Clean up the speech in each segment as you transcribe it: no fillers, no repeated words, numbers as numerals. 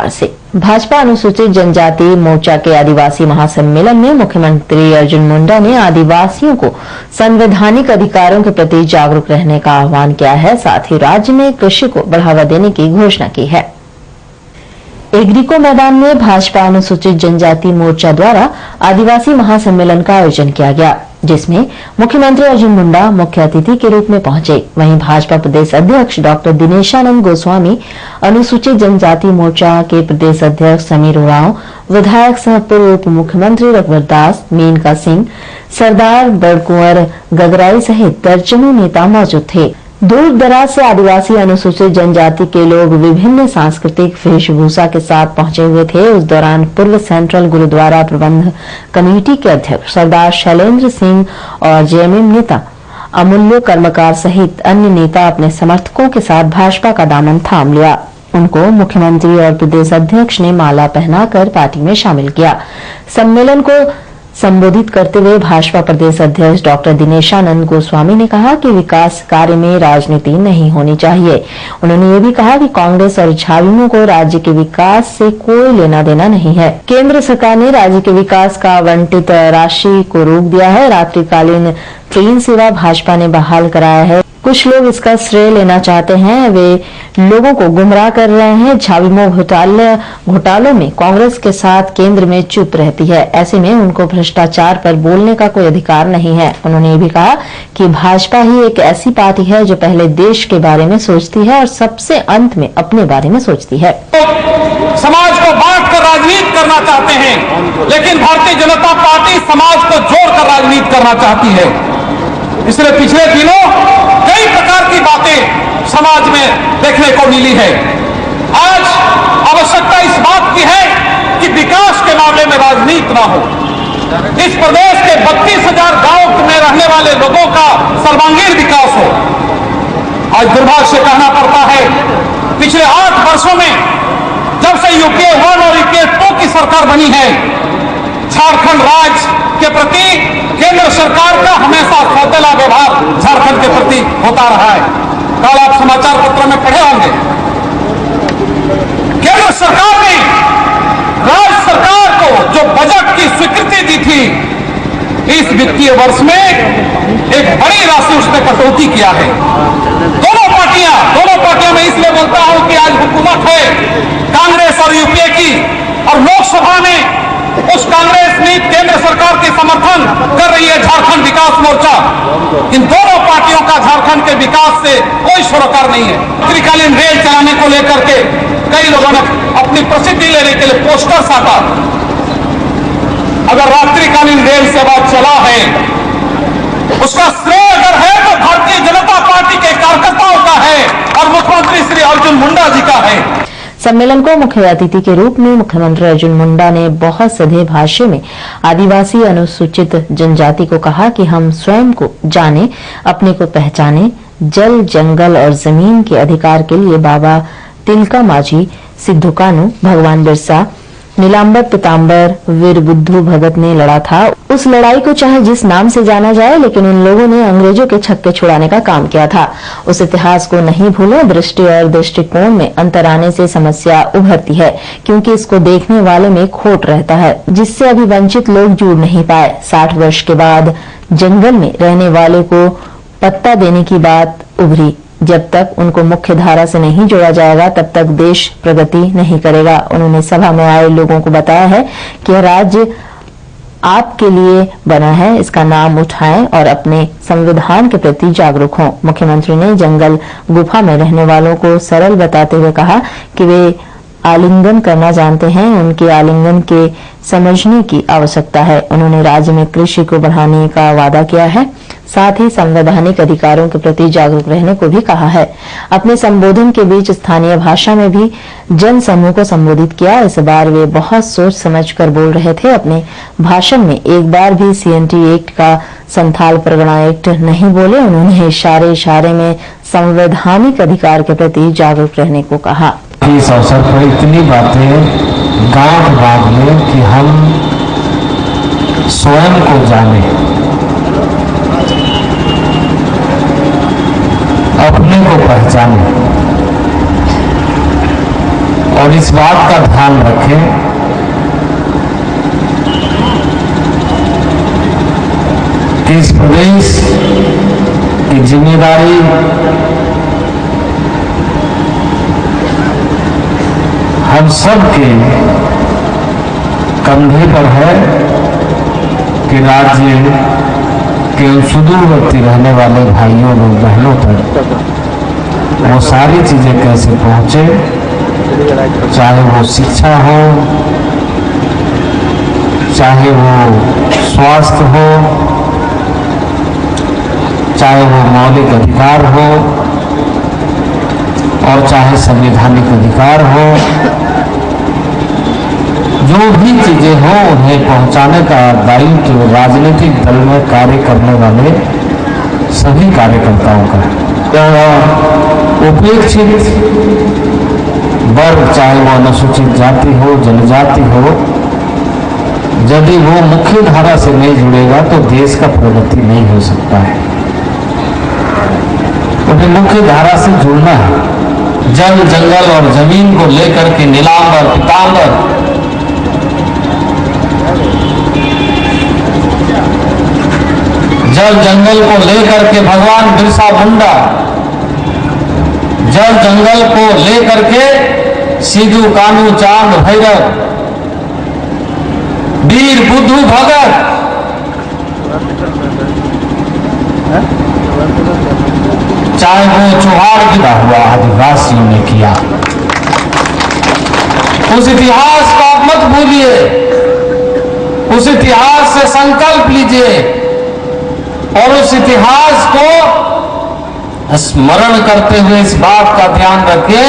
से भाजपा अनुसूचित जनजाति मोर्चा के आदिवासी महासम्मेलन में मुख्यमंत्री अर्जुन मुंडा ने आदिवासियों को संवैधानिक अधिकारों के प्रति जागरूक रहने का आह्वान किया है। साथ ही राज्य में कृषि को बढ़ावा देने की घोषणा की है। एग्रीको मैदान में भाजपा अनुसूचित जनजाति मोर्चा द्वारा आदिवासी महासम्मेलन का आयोजन किया गया, जिसमें मुख्यमंत्री अर्जुन मुंडा मुख्य अतिथि के रूप में पहुंचे। वहीं भाजपा प्रदेश अध्यक्ष डॉक्टर दिनेशानंद गोस्वामी, अनुसूचित जनजाति मोर्चा के प्रदेश अध्यक्ष समीर उरांव, विधायक सह पूर्व उप मुख्यमंत्री रघुवर दास, मेनका सिंह, सरदार बड़कुंवर गगराई सहित दर्जनों नेता मौजूद थे। दूर दराज से आदिवासी अनुसूचित जनजाति के लोग विभिन्न सांस्कृतिक वेशभूषा के साथ पहुंचे हुए थे। उस दौरान पूर्व सेंट्रल गुरुद्वारा प्रबंध कमेटी के अध्यक्ष सरदार शैलेंद्र सिंह और जेएमएम नेता अमूल्य कर्मकार सहित अन्य नेता अपने समर्थकों के साथ भाजपा का दामन थाम लिया। उनको मुख्यमंत्री और प्रदेश अध्यक्ष ने माला पहनाकर पार्टी में शामिल किया। सम्मेलन को संबोधित करते हुए भाजपा प्रदेश अध्यक्ष डॉक्टर दिनेशानंद गोस्वामी ने कहा कि विकास कार्य में राजनीति नहीं होनी चाहिए। उन्होंने ये भी कहा कि कांग्रेस और झाविमों को राज्य के विकास से कोई लेना देना नहीं है। केंद्र सरकार ने राज्य के विकास का आवंटित राशि को रोक दिया है। रात्रिकालीन ट्रेन सेवा भाजपा ने बहाल कराया है। कुछ लोग इसका श्रेय लेना चाहते हैं, वे लोगों को गुमराह कर रहे हैं। झाविमो घोटालों में कांग्रेस के साथ केंद्र में चुप रहती है, ऐसे में उनको भ्रष्टाचार पर बोलने का कोई अधिकार नहीं है। उन्होंने ये भी कहा कि भाजपा ही एक ऐसी पार्टी है जो पहले देश के बारे में सोचती है और सबसे अंत में अपने बारे में सोचती है। समाज को बांटकर राजनीति करना चाहते हैं, लेकिन भारतीय जनता पार्टी समाज को जोड़कर राजनीति करना चाहती है। इसलिए पिछले दिनों कई प्रकार की बातें समाज में देखने को मिली है। आज आवश्यकता इस बात की है कि विकास के मामले में राजनीति ना हो। इस प्रदेश के 32,000 गांव में रहने वाले लोगों का सर्वांगीण विकास हो। आज दुर्भाग्य से कहना पड़ता है, पिछले 8 वर्षों में जब से यूपीए 1 और यूपीए 2 की सरकार बनी है, झारखंड राज्य के प्रति केंद्र सरकार का हमेशा सौतेला व्यवहार झारखंड के प्रति होता रहा है। कल आप समाचार पत्र में पढ़े होंगे, केंद्र सरकार ने राज्य सरकार को जो बजट की स्वीकृति दी थी, इस वित्तीय वर्ष में एक बड़ी राशि उसने कटौती किया है। दोनों पार्टियां मैं इसलिए बोलता हूं कि आज हुकूमत है कांग्रेस और यूपीए की, और लोकसभा में उस कांग्रेस ने केंद्र सरकार के समर्थन कर रही है झारखंड विकास मोर्चा। इन दोनों पार्टियों का झारखंड के विकास से कोई सरोकार नहीं है। रात्रिकालीन रेल चलाने को लेकर के कई लोगों ने अपनी प्रसिद्धि लेने के लिए पोस्टर साटा। अगर रात्रिकालीन रेल सेवा चला है, उसका श्रेय अगर है तो भारतीय जनता पार्टी के कार्यकर्ताओं का है और मुख्यमंत्री श्री अर्जुन मुंडा जी का है। सम्मेलन को मुख्य अतिथि के रूप में मुख्यमंत्री अर्जुन मुंडा ने बहुत सधे भाष्य में आदिवासी अनुसूचित जनजाति को कहा कि हम स्वयं को जाने, अपने को पहचाने। जल, जंगल और जमीन के अधिकार के लिए बाबा तिलका माझी, सिद्धू कान्हू, भगवान बिरसा, नीलांबर पीताम्बर, वीर बुद्धू भगत ने लड़ा था। उस लड़ाई को चाहे जिस नाम से जाना जाए, लेकिन उन लोगों ने अंग्रेजों के छक्के छुड़ाने का काम किया था। उस इतिहास को नहीं भूलें। दृष्टि और दृष्टिकोण में अंतर आने से समस्या उभरती है, क्योंकि इसको देखने वाले में खोट रहता है, जिससे अभी वंचित लोग जुड़ नहीं पाए। 60 वर्ष के बाद जंगल में रहने वाले को पत्ता देने की बात उभरी। जब तक उनको मुख्य धारा से नहीं जोड़ा जाएगा, तब तक देश प्रगति नहीं करेगा। उन्होंने सभा में आए लोगों को बताया है कि राज्य आपके लिए बना है, इसका नाम उठाएं और अपने संविधान के प्रति जागरूक हों। मुख्यमंत्री ने जंगल गुफा में रहने वालों को सरल बताते हुए कहा कि वे आलिंगन करना जानते हैं, उनके आलिंगन के समझने की आवश्यकता है। उन्होंने राज्य में कृषि को बढ़ाने का वादा किया है, साथ ही संवैधानिक अधिकारों के प्रति जागरूक रहने को भी कहा है। अपने संबोधन के बीच स्थानीय भाषा में भी जन समूह को संबोधित किया। इस बार वे बहुत सोच समझकर बोल रहे थे। अपने भाषण में एक बार भी सीएनटी एक्ट का संथाल परगना एक्ट नहीं बोले। उन्होंने इशारे में संवैधानिक अधिकार के प्रति जागरूक रहने को कहा। इस अवसर पर इतनी बातें गांव में कि हम स्वयं को जाने, अपने को पहचाने। और इस बात का ध्यान रखें कि इस प्रदेश की जिम्मेदारी हम सब के कंधे पर है कि राज्य के सुदूरवर्ती रहने वाले भाइयों और बहनों तक वो सारी चीजें कैसे पहुंचे, चाहे वो शिक्षा हो, चाहे वो स्वास्थ्य हो, चाहे वो मौलिक अधिकार हो और चाहे संवैधानिक अधिकार हो, जो भी चीजें हो उन्हें पहुंचाने का दायित्व राजनीतिक दल में कार्य करने वाले सभी कार्यकर्ताओं का है। उपेक्षित वर्ग, चाहे वो अनुसूचित जाति हो, जनजाति हो, यदि वो मुख्य धारा से नहीं जुड़ेगा तो देश का प्रगति नहीं हो सकता है। उन्हें मुख्य धारा से जुड़ना है। जल, जंगल और जमीन को लेकर के नीलांबर, पीतांबर, जल जंगल को लेकर के भगवान बिरसा मुंडा, जल जंगल को लेकर के सिद्धू कान्हू चांद भैरव, वीर बुद्धू भगत, चाहे वो चौहाड़ गिरा हुआ आदिवासियों ने किया, उस इतिहास को आप मत भूलिए, उस इतिहास से संकल्प लीजिए और उस इतिहास को स्मरण करते हुए इस बात का ध्यान रखिए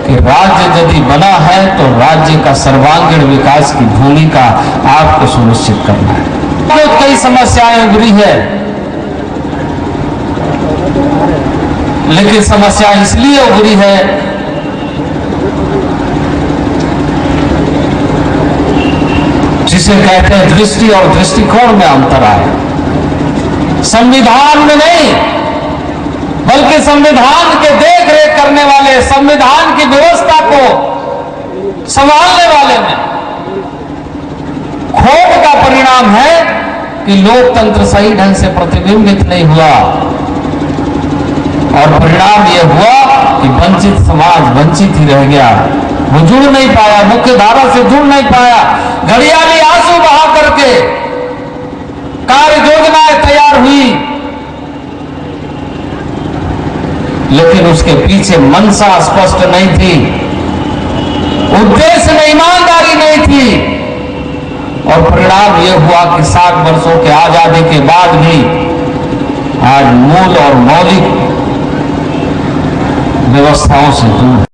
कि राज्य यदि बना है तो राज्य का सर्वांगीण विकास की भूमिका आपको सुनिश्चित करना है। बहुत कई समस्याएं उभरी है, लेकिन समस्या इसलिए उभरी है जिसे कहते हैं दृष्टि और दृष्टिकोण में अंतर आए। संविधान में नहीं, बल्कि संविधान के देख रेख करने वाले, संविधान की व्यवस्था को संभालने वाले में खोट का परिणाम है कि लोकतंत्र सही ढंग से प्रतिबिंबित नहीं हुआ और परिणाम यह हुआ कि वंचित समाज वंचित ही रह गया। वो जुड़ नहीं पाया, मुख्य धारा से जुड़ नहीं पाया। घड़ियाली आंसू बहा करके कार्य योजनाएं तैयार हुई, लेकिन उसके पीछे मंशा स्पष्ट नहीं थी, उद्देश्य में ईमानदारी नहीं थी और परिणाम यह हुआ कि 60 वर्षों के आजादी के बाद भी आज मूल और मौलिक व्यवस्थाओं से दूर